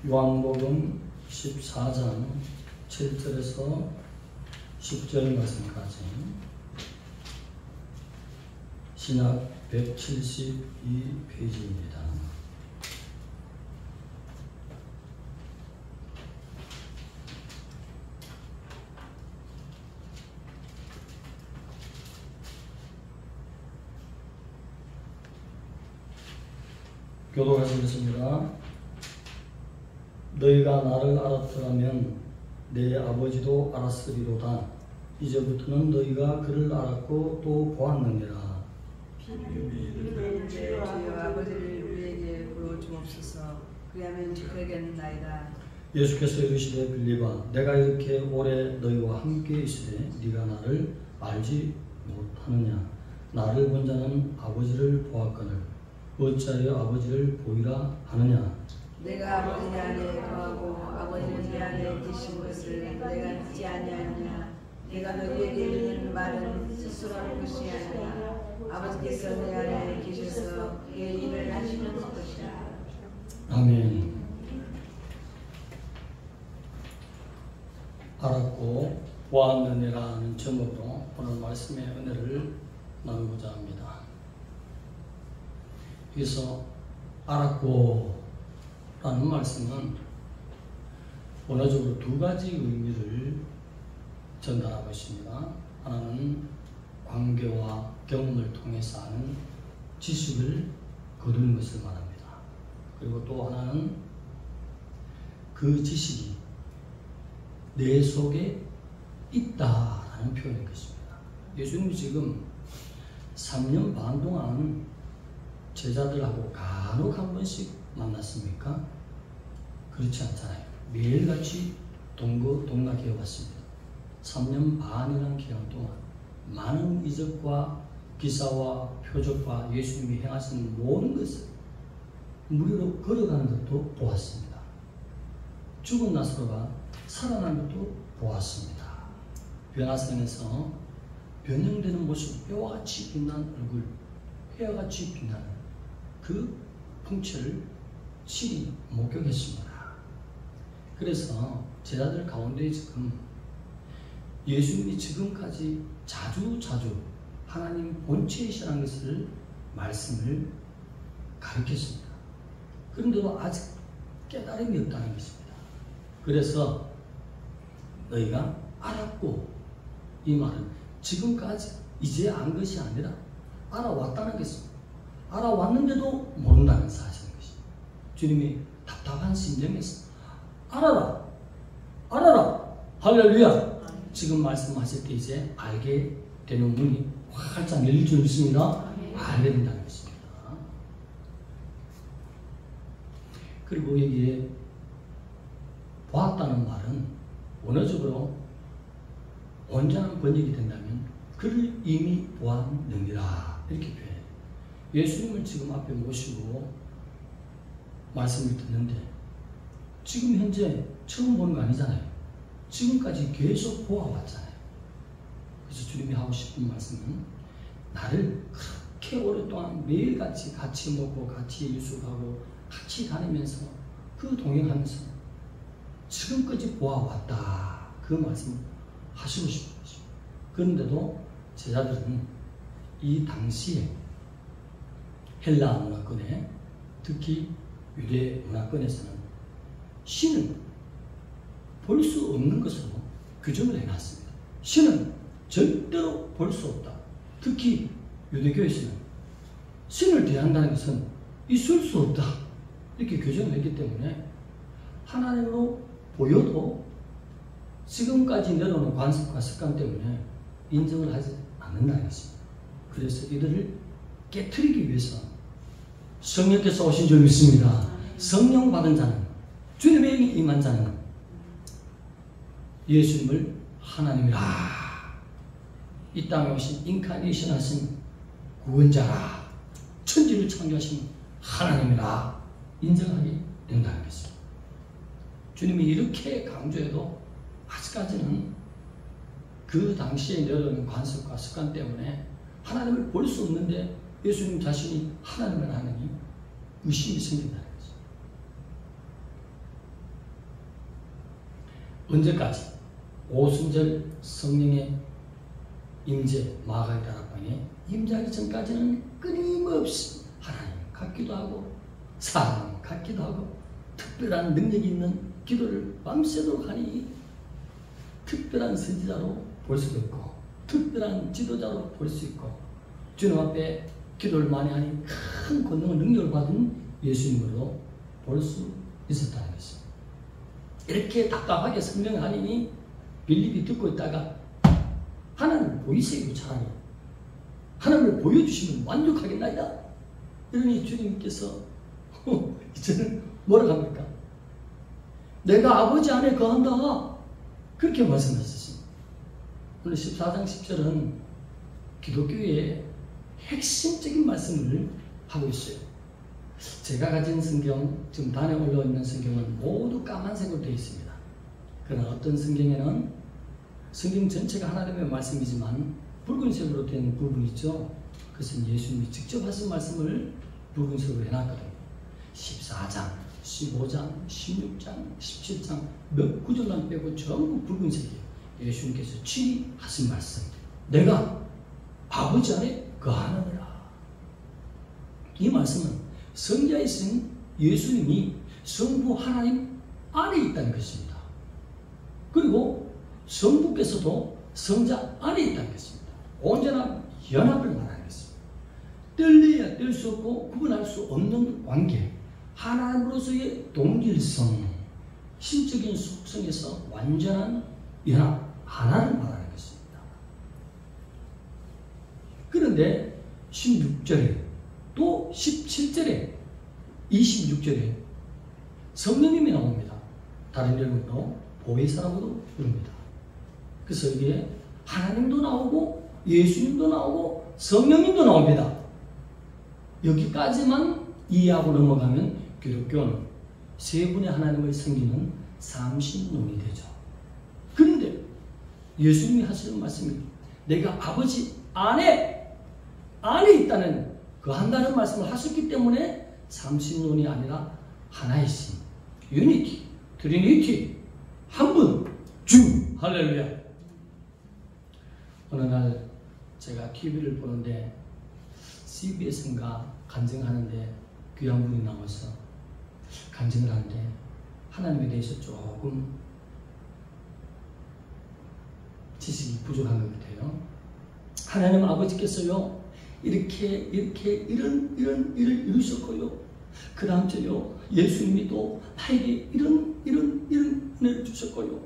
요한복음 14장 7절에서 10절 말씀까지 신약 172페이지입니다. 교독하시겠습니다. 너희가 나를 알았더라면 내 아버지도 알았으리로다. 이제부터는 너희가 그를 알았고 또 보았느니라. 주여 아버지를 우리에게 보여주옵소서. 그리하면 지켜야겠나이다. 예수께서 이르시되 빌립아, 내가 이렇게 오래 너희와 함께 있으되 네가 나를 알지 못하느냐? 나를 본 자는 아버지를 보았거늘 어찌하여 아버지를 보이라 하느냐? 내가 아버지 안에 거하고 아버지는 내 안에 계신 것을 내가 듣지 아니하느냐? 내가 너희에게 이르는 말은 스스로 하는 것이 아니라 아버지께서 내 안에 계셔서 그의 일을 하시는 것이라. 아멘. 알았고 보았느니라는 제목으로 오늘 말씀의 은혜를 나누고자 합니다. 여기서 알았고 라는 말씀은 원어적으로 두 가지 의미를 전달하고 있습니다. 하나는 관계와 경험을 통해서 아는 지식을 거두는 것을 말합니다. 그리고 또 하나는 그 지식이 내 속에 있다라는 표현인 것입니다. 예수님이 지금 3년 반 동안 제자들하고 간혹 한 번씩 만났습니까? 그렇지 않잖아요. 매일같이 동락해 왔습니다. 3년 반이라는 기간 동안 많은 이적과 기사와 표적과 예수님이 행하신 모든 것을 무료로 걸어가는 것도 보았습니다. 죽은 나사로가 살아난 것도 보았습니다. 변화산에서 변형되는 모습, 뼈와 같이 빛난 얼굴, 회와 같이 빛나는 그 풍채를 실히 목격했습니다. 그래서 제자들 가운데 지금 예수님이 지금까지 자주 하나님 본체이시라는 것을 말씀을 가르쳤습니다. 그런데도 아직 깨달음이 없다는 것입니다. 그래서 너희가 알았고, 이 말은 지금까지 이제 안 것이 아니라 알아왔다는 것입니다. 알아왔는데도 모른다는 사실인 것입니다. 주님이 답답한 심정에서 알아라 할렐루야. 지금 말씀하실 때 이제 알게 되는 문이 활짝 열릴 줄 믿습니다. 알게 된다는 것입니다. 그리고 여기에 보았다는 말은 원어적으로 온전한 번역이 된다면 그를 이미 보았느니라 이렇게 표현해요. 예수님을 지금 앞에 모시고 말씀을 듣는데 지금 현재 처음 보는 거 아니잖아요. 지금까지 계속 보아왔잖아요. 그래서 주님이 하고 싶은 말씀은 나를 그렇게 오랫동안 매일같이 같이 먹고 같이 유숙하고 같이 다니면서 그 동행하면서 지금까지 보아왔다. 그 말씀을 하시고 싶은 것입니다. 그런데도 제자들은 이 당시에 헬라 문화권에 특히 유대 문화권에서는 신은 볼 수 없는 것으로 규정을 해놨습니다. 신은 절대로 볼 수 없다. 특히 유대교에서는 신을 대한다는 것은 있을 수 없다. 이렇게 규정을 했기 때문에 하나님으로 보여도 지금까지 내려오는 관습과 습관 때문에 인정을 하지 않는다는 것입니다. 그래서 이들을 깨트리기 위해서 성령께서 오신 줄 믿습니다. 성령 받은 자는, 주님에게 임한 자는 예수님을 하나님이라, 이 땅에 오신 인카네이션 하신 구원자라, 천지를 창조하신 하나님이라 인정하게 된다는 것입니다. 주님이 이렇게 강조해도 아직까지는 그 당시에 내려오는 관습과 습관 때문에 하나님을 볼 수 없는데 예수님 자신이 하나님을 하느니 의심이 생긴다는 거죠. 언제까지? 오순절 성령의 임재 마가의 다락방에 임재하기 전까지는 끊임없이 하나님 같기도 하고 사람 같기도 하고 특별한 능력이 있는 기도를 밤새도록 하니 특별한 선지자로 볼 수도 있고 특별한 지도자로 볼 수 있고 주님 앞에 기도를 많이 하니 큰 권능을 능력을 받은 예수님으로 볼 수 있었다는 것입니다. 이렇게 답답하게 설명하니 빌립이 듣고 있다가 하나님을 보이세요. 차라리 하나님을 보여주시면 만족하겠나이다. 이러니 주님께서 이제는 뭐라고 합니까? 내가 아버지 안에 거한다. 그렇게 말씀하셨습니다. 오늘 14장 10절은 기독교의 핵심적인 말씀을 하고 있어요. 제가 가진 성경, 지금 단에 올라있는 성경은 모두 까만색으로 되어 있습니다. 그러나 어떤 성경에는 성경 전체가 하나님의 말씀이지만 붉은색으로 된 부분이 있죠. 그것은 예수님이 직접 하신 말씀을 붉은색으로 해놨거든요. 14장, 15장, 16장, 17장 몇 구절만 빼고 전부 붉은색이에요. 예수님께서 친히 하신 말씀. 내가 아버지 안에 거하느니라. 이 말씀은 성자이신 예수님이 성부 하나님 안에 있다는 것입니다. 그리고 성부께서도 성자 안에 있다는 것입니다. 언제나 연합을 말하는 것입니다. 뗄래야 뗄 수 없고 구분할 수 없는 관계, 하나님으로서의 동질성, 신적인 속성에서 완전한 연합, 하나를 말하는 것입니다. 그런데 16절에 또 17절에 26절에 성령님이 나옵니다. 다른 이름으로 보혜사라고도 부릅니다. 그래서 여기에 하나님도 나오고 예수님도 나오고 성령님도 나옵니다. 여기까지만 이해하고 넘어가면 기독교는 세 분의 하나님을 섬기는 삼신론이 되죠. 그런데 예수님이 하시는 말씀이 내가 아버지 안에 있다는 그 한다는 말씀을 하셨기 때문에 삼신론이 아니라 하나이신 유니티, 트리니티, 한 분, 주, 할렐루야. 어느 날 제가 TV를 보는데 CBS인가 간증하는데 귀한 분이 나와서 간증을 하는데 하나님에 대해서 조금 지식이 부족한 것 같아요. 하나님 아버지께서요 이렇게 이런 일을 이루셨고요. 그 다음 저요 예수님이 또 나에게 이런 은혜를 주셨고요.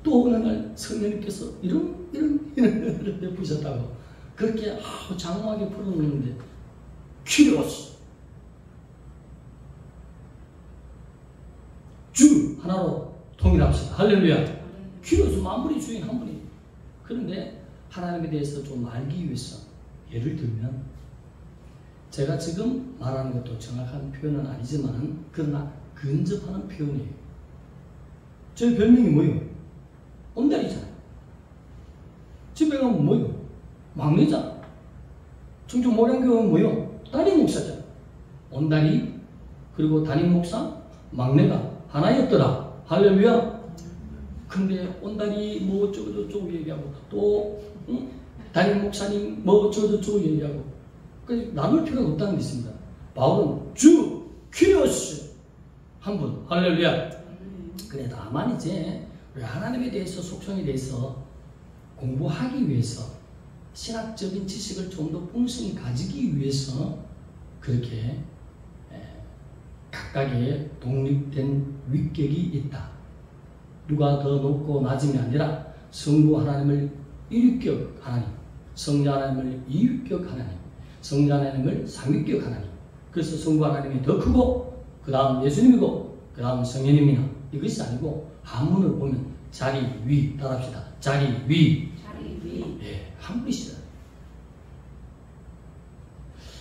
또 어느 날 성령님께서 이런 은혜를 베푸셨다고 그렇게 장황하게 풀어놓는데 키리오스 주 하나로 통일합시다. 할렐루야. 키리오스 만물의 주인 한 분이. 그런데 하나님에 대해서 좀 알기 위해서 예를 들면 제가 지금 말하는 것도 정확한 표현은 아니지만 그러나 근접하는 표현이에요. 저희 별명이 뭐예요? 온달이잖아요. 집에 가면 뭐예요? 막내잖아. 충청 목양교회는 뭐예요? 담임 목사잖아. 온달이 그리고 담임 목사 막내가 하나였더라. 할렐루야. 근데 온달이 뭐 어쩌고 저쩌고 얘기하고 또 담임 목사님 뭐 어쩌고 저쩌고 얘기하고 나눌 필요가 없다는 게 있습니다. 바울은 주 퀴리오스 한 분. 할렐루야. 그래 다만 이제 우리 하나님에 대해서 속성에 대해서 공부하기 위해서 신학적인 지식을 좀 더 풍성히 가지기 위해서 그렇게 각각의 독립된 위격이 있다. 누가 더 높고 낮음이 아니라 성부 하나님을 1위격 하나님, 성자 하나님을 2위격 하나님, 성자 하나님을 3위격 하나님. 그래서 성부 하나님이 더 크고 그 다음 예수님이고 그 다음 성령님이나 이것이 아니고 한문을 보면 자리 위 따라합시다. 자리 위. 예, 한 분이시다.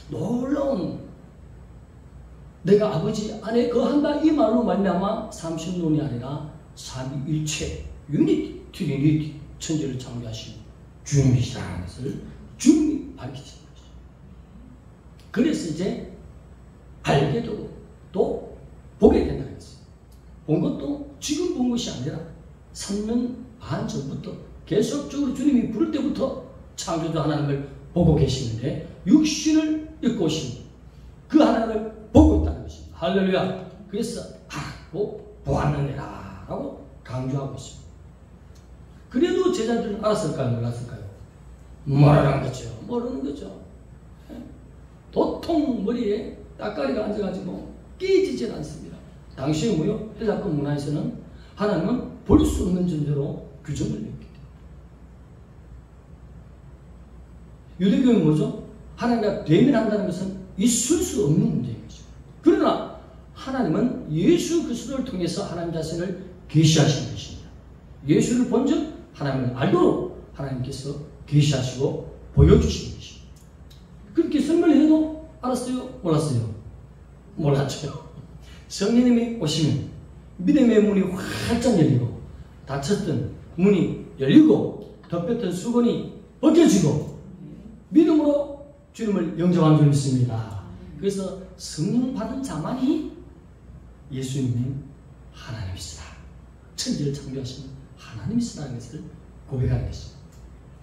놀라운 내가 아버지 안에 거한다 이 말로 말미암아 삼신론이 아니라 삼위일체 유니티, 트리니티 천지를 창조하신 주님이시라는 것을 주님이 밝히신 것이죠. 그래서 이제 알게 되고 또 보게 된다는 것이죠. 본 것도 지금 본 것이 아니라 3년 반 전부터 계속적으로 주님이 부를 때부터 창조주 하나님을 보고 계시는데 육신을 입고 오신 그 하나님을 보고 있다는 것입니다. 할렐루야. 그래서 알고 보았느니라 라고 강조하고 있습니다. 그래도 제자들은 알았을까요? 몰랐을까요? 모르는 거죠. 모르는 거죠. 도통 머리에 따까리가 앉아가지고 깨지질 않습니다. 당시의 뭐요? 헬라권 문화에서는 하나님은 볼 수 없는 존재로 규정을 냈기 때문에. 유대교는 뭐죠? 하나님과 대면한다는 것은 있을 수 없는 문제인 것이죠. 그러나 하나님은 예수 그리스도를 통해서 하나님 자신을 계시하신 것입니다. 예수를 본즉 하나님을 알도록 하나님께서 계시하시고 보여주신 것입니다. 그렇게 설명을 해도 알았어요? 몰랐어요? 몰랐죠. 성령님이 오시면 믿음의 문이 활짝 열리고 닫혔던 문이 열리고 덮였던 수건이 벗겨지고 믿음으로 주님을 영접한 줄 믿습니다. 그래서 성령 받은 자만이 예수님이 하나님이시다. 천지를 창조하신 하나님이시다는 것을 고백하는 것입니다.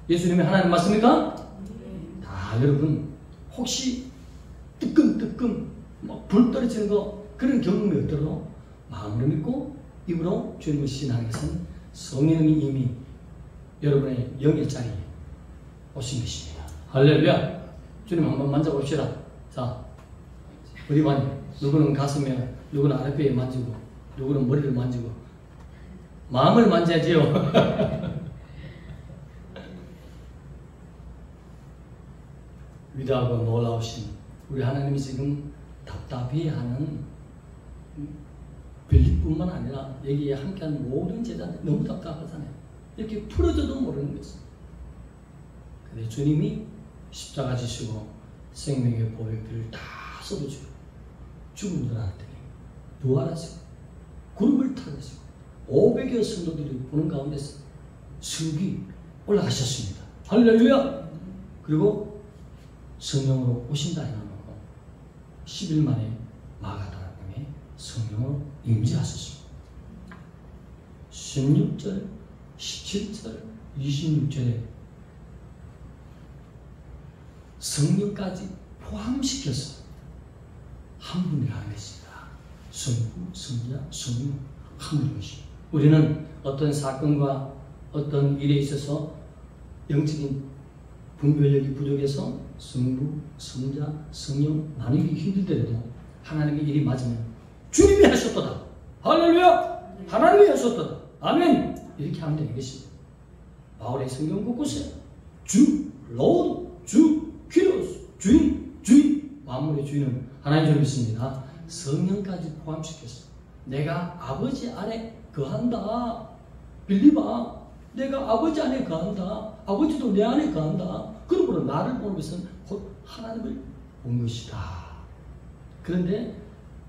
예수님이 하나님 맞습니까? 다 여러분 혹시 뜨끔뜨끔 불 떨어지는 거 그런 경험이 없더라도 마음으로 믿고 입으로 주님을 신하는 것은 성령이 이미 여러분의 영의 자리에 오신 것입니다. 할렐루야. 주님 한번 만져봅시다. 자, 어디 만져? 누구는 가슴에, 누구는 아랫배에 만지고, 누구는 머리를 만지고, 마음을 만져야지요. 위대하고 놀라우신 우리 하나님이 지금 답답해하는 빌립뿐만 아니라 여기에 함께한 모든 제자들 너무 답답하잖아요. 이렇게 풀어줘도 모르는 것입니다. 근데 주님이 십자가 지시고 생명의 보혈을 다 쏟아주고 죽은 자한테는 부활하시고 구름을 타시고 500여 성도들이 보는 가운데서 승기 올라가셨습니다. 할렐루야. 그리고 성령으로 오신다 해놓고 10일 만에 마가다락방에 성령으로 임재하셨습니다. 16절, 17절, 26절에 성령까지 포함시켜서 한 분이라는 것입니다. 성부, 성자, 성령 한 분이십니다. 우리는 어떤 사건과 어떤 일에 있어서 영적인 분별력이 부족해서 성부, 성자, 성령 나누기 힘들더라도 하나님의 일이 맞으면 주님이 하셨도다. 할렐루야. 하나님이 하셨도다. 아멘. 이렇게 하면 되는 것입니다. 바울의 성경 곳곳에 주, 로드, 주, 키로스, 주인, 주인, 만물의 주인은 하나님 줄 믿습니다. 성령까지 포함시켜서 내가 아버지 안에 거한다. 빌리바. 내가 아버지 안에 거한다. 아버지도 내 안에 거한다. 그러므로 나를 보는 것은 곧 하나님을 본 것이다. 그런데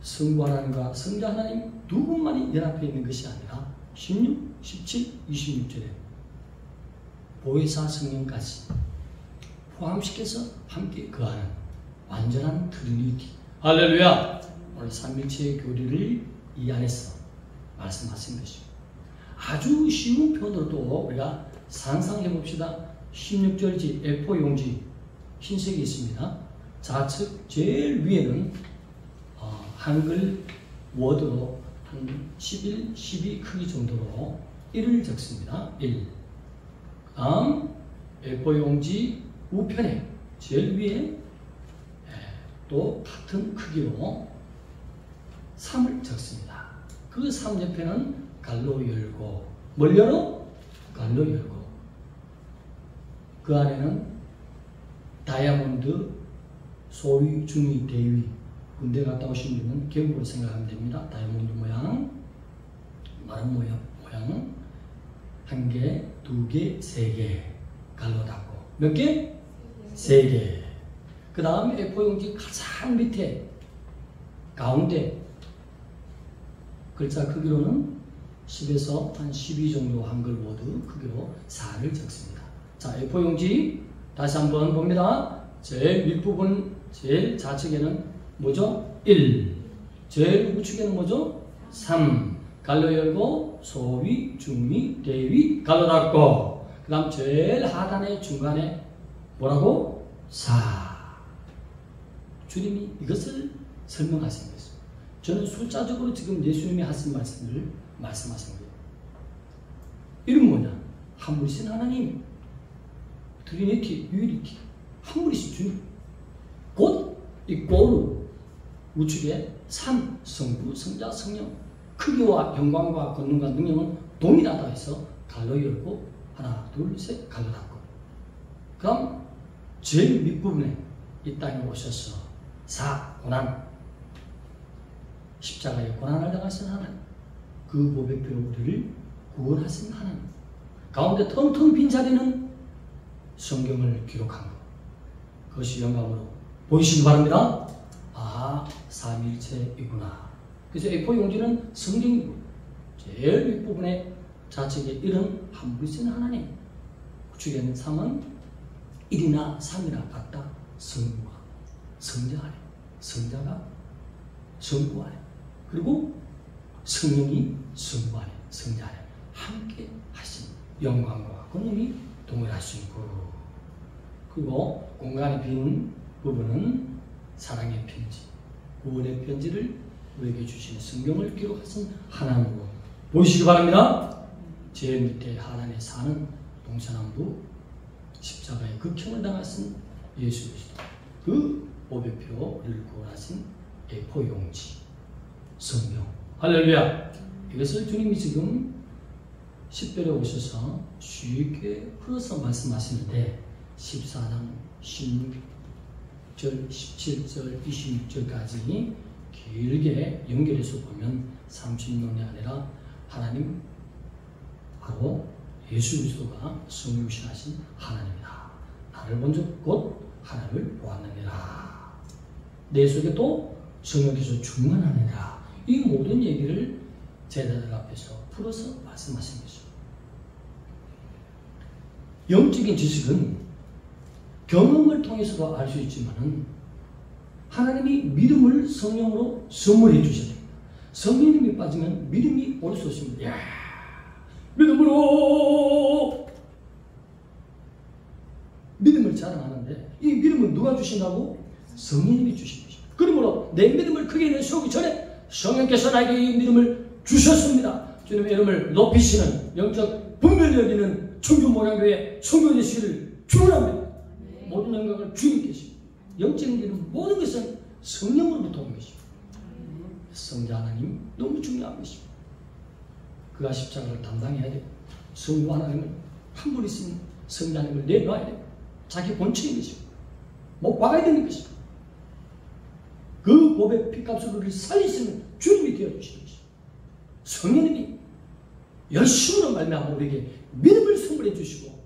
성부 하나님과 성자 하나님 두 분만이 연합해 있는 것이 아니라 16, 17, 26절에 보혜사 성령까지 포함시켜서 함께 거하는 완전한 트리니티. 할렐루야. 오늘 삼일체의 교리를 이 안에서 말씀하신 것입니다. 아주 쉬운 표현으로도 우리가 상상해 봅시다. 16절지 A4 용지 흰색이 있습니다. 좌측 제일 위에는 한글 워드로 한 11, 12 크기 정도로 1을 적습니다. 1. 다음 A4 용지 우편에 제일 위에 또 같은 크기로 3을 적습니다. 그 3 옆에는 갈로 열고 뭘 열어? 갈로 열고 그 안에는 다이아몬드 소위, 중위, 대위 군대 갔다 오신 분은 계급을 생각하면 됩니다. 다이아몬드 모양, 마른 모양 1개, 2개, 3개 갈로 닫고 몇 개? 3개. 그 다음 A4 용지 가장 밑에 가운데 글자 크기로는 10에서 한 12 정도 한글 워드 크기로 4를 적습니다. 자, A4 용지 다시 한번 봅니다. 제일 윗부분 제일 좌측에는 뭐죠? 1. 제일 우측에는 뭐죠? 3. 갈로 열고 소위, 중위, 대위 갈로 닫고 그 다음 제일 하단의 중간에 뭐라고? 사. 주님이 이것을 설명하신 것입니다. 저는 숫자적으로 지금 예수님이 하신 말씀을 말씀하신 거예요. 이름 뭐냐? 한 분이신 하나님, 트리니티, 유니티, 한 분이신 주님. 곧 이 꼬르 우측에 삼, 성부, 성자, 성령, 크기와 영광과 권능과 능력은 동일하다 해서 갈로 열고 하나, 둘, 셋 갈로 닫고. 그럼 제일 밑부분에 이 땅에 오셔서 사, 고난, 십자가의 고난을 당하신 하나님, 그 보배 피로 우리를 구원하신 하나님, 가운데 텅텅 빈 자리는 성경을 기록한 것, 그것이 영감으로 보이시기 바랍니다. 아, 삼위일체이구나. 그래서 A4 용지는 성경이고 제일 윗부분에 좌측에 1은 한 분이신 하나님, 우측에는 3은 1이나 3이나 같다. 성부가 성자 안에, 성자가 성부 안에, 그리고 성령이 성부 안에, 성자 안에 함께 하신 영광과 권능이 동일하시고, 그리고 공간에 빈 부분은 사랑의 편지, 구원의 편지를 우리에게 주신 성경을 기록하신 하나님으로 보이시기 바랍니다. 제일 밑에 하단에 사는 동서남북 십자가의 극형을 당하신 예수 그리스도, 그 보배피로 우리를 구원하신 A4 용지, 성경. 할렐루야. 이것을 주님이 지금 10절에 오셔서 쉽게 풀어서 말씀하시는데 14장 16절, 17절, 26절까지 길게 연결해서 보면 30년이 아니라 하나님, 바로 예수 그리스도가 성육신하신 하나님이다. 나를 본즉 곧 하나님을 보았느니라. 내 속에 또 성령께서 충만하느니라. 이 모든 얘기를 제자들 앞에서 풀어서 말씀하신 것이죠. 영적인 지식은 경험을 통해서도 알 수 있지만은 하나님이 믿음을 성령으로 선물해 주셔야 됩니다. 성령님이 빠지면 믿음이 올 수 없습니다. 야, 믿음을 자랑하는데 이 믿음은 누가 주신다고? 성령님이 주신 것입니다. 그러므로 내 믿음을 크게 내세우기 전에 성령께서 나에게 이 믿음을 주셨습니다. 주님의 이름을 높이시는 영적 분별을 여기는 청주목양교회 성교제시를 축원합니다. 모든 영광을 주님께서, 영적인 일은 모든 것은 성령으로부터 온 것입니다. 성자 하나님 너무 중요한 것입니다. 그가 십자가를 담당해야 되고 성부 하나님은 한 분이신 성자 하나님을 내놔야 되고 자기 본체인 것입니다. 못 박아야 되는 것입니다. 그 보배 피값으로 우리를 살리시는 주님이 되어주시는 것입니다. 성령님이 열심으로 말미암아 우리에게 믿음을 선물해 주시고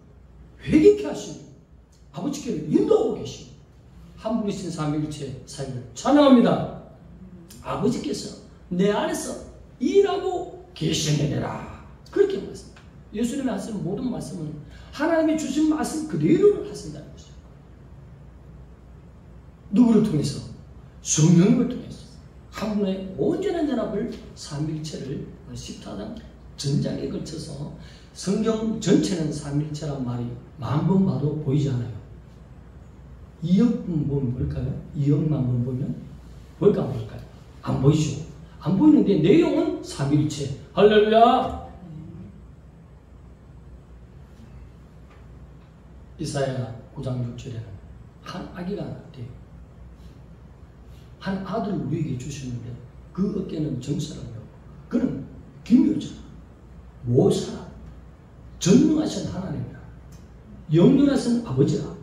회개케 하시고 아버지께를 인도하고 계시고 한 분이신 삼위일체 사역을 찬양합니다. 아버지께서 내 안에서 일하고 계시느니라. 그렇게 말씀합니다. 예수님이 하시는 모든 말씀은 하나님이 주신 말씀 그대로 하신다는 것이죠. 누구를 통해서? 성령님을 통해서 한 분의 온전한 연합을 삼위일체를 14장 전장에 걸쳐서 성경 전체는 삼위일체란 말이 10,000번 봐도 보이지 않아요. 2억 번 보면 뭘까요? 2억만 번 보면 뭘까 안 볼까요? 안 보이죠. 안 보이는데 내용은 삼위일체. 할렐루야. 이사야 9장 6절에는 한 아기가 나왔대요. 한 아들을 우리에게 주시는데 그 어깨는 정사람이요, 그는 기묘자, 모사라, 전능하신 하나님이라, 영원하신 아버지라.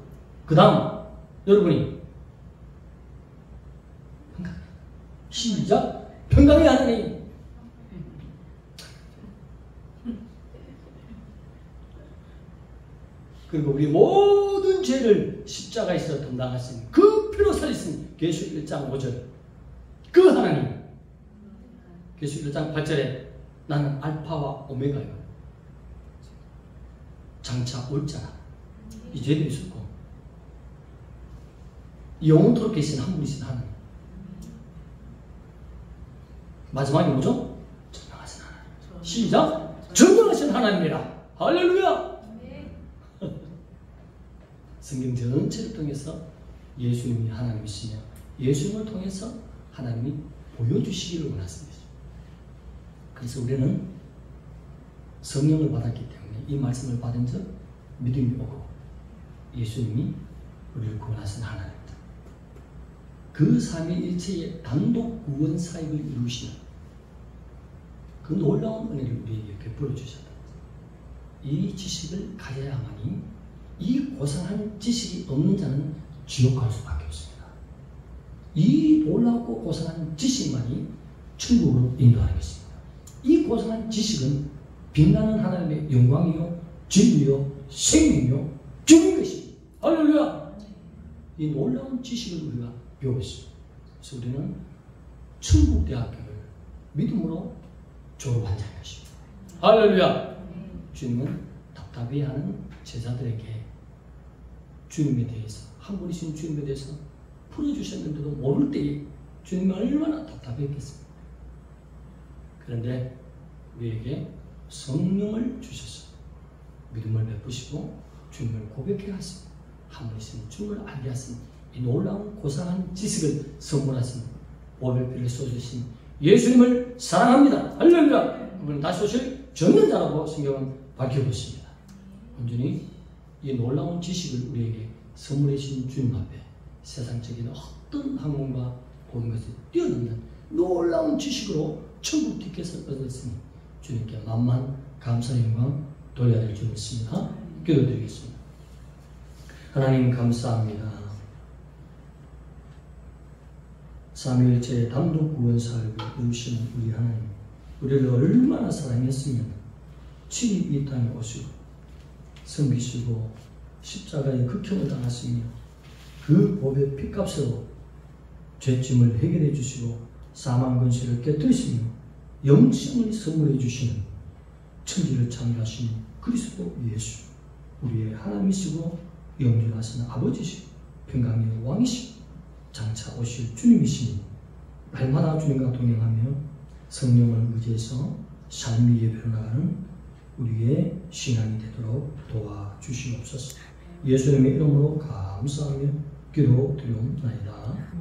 그 다음 여러분이 시작, 평강의 하나님. 그리고 우리 모든 죄를 십자가에서 담당하신 그 피로 살리신 계시 1장 5절 그 하나님. 계시 1장 8절에 나는 알파와 오메가요, 장차 올 자라. 이 죄도 있었고 영원토록 계신 한 분이신 하나님. 마지막에 뭐죠? 전능하신 하나님. 시작! 전능하신 하나님이라. 할렐루야! 성경 전체를 통해서 예수님이 하나님이시며 예수님을 통해서 하나님이 보여주시기를 원하십니다. 그래서 우리는 성령을 받았기 때문에 이 말씀을 받은 적 믿음이 오고 예수님이 우리를 구원하신 하나님입니다. 그 삼위일체의 단독 구원 사역을 이루시는 그 놀라운 은혜를 우리에게 베풀어 주셨다. 이 지식을 가져야만이 이 고상한 지식이 없는 자는 지옥 갈 수밖에 없습니다. 이 놀랍고 고상한 지식만이 천국으로 인도하는 것입니다. 이 고상한 지식은 빛나는 하나님의 영광이요 진리요 생명이요 주인 것입니다. 할렐루야! 이 놀라운 지식을 우리가 배우고 있습니다. 그래서 우리는 천국대학교를 믿음으로 졸업한 자인 것입니다. 할렐루야! 주님은 답답해하는 제자들에게 주님에 대해서 한 분이신 주님에 대해서 풀어주셨는데도 모를 때에 주님이 얼마나 답답했겠습니까? 그런데 우리에게 성령을 주셔서 믿음을 베푸시고 주님을 고백해 하시고 한 분이신 주님을 알게 하신 이 놀라운 고상한 지식을 선물하신 보배피를 쏘주신 예수님을 사랑합니다. 할렐루야! 이번엔 다시 오실 전능자라고 성경은 밝히고 있습니다. 온전히 이 놀라운 지식을 우리에게 선물해 주신 주님 앞에 세상적인 어떤 학문과 모든 것을 뛰어넘는 놀라운 지식으로 천국 티켓을 얻었으니 주님께 만만 감사 영광 돌려야 될 줄 믿습니다. 기도드리겠습니다. 하나님 감사합니다. 삼위일체의 단독 구원 사역을 이루시는 우리 하나님, 우리를 얼마나 사랑했으면 친히 이 땅에 오시고 섬기시고 십자가의 극형을 당하시며 그 법의 피값으로 죄짐을 해결해 주시고 사망 권세를 깨뜨리시며 영생을 선물해 주시는 천지를 창조하신 그리스도 예수, 우리의 하나님이시고 영존하시는 아버지시고 평강의 왕이시고 장차 오실 주님이시니 날마다 주님과 동행하며 성령을 의지해서 삶의 예배로 나가는 우리의 신앙이 되도록 도와주시옵소서. 예수님의 이름으로 감사하며 기도드리옵나이다.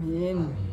아멘.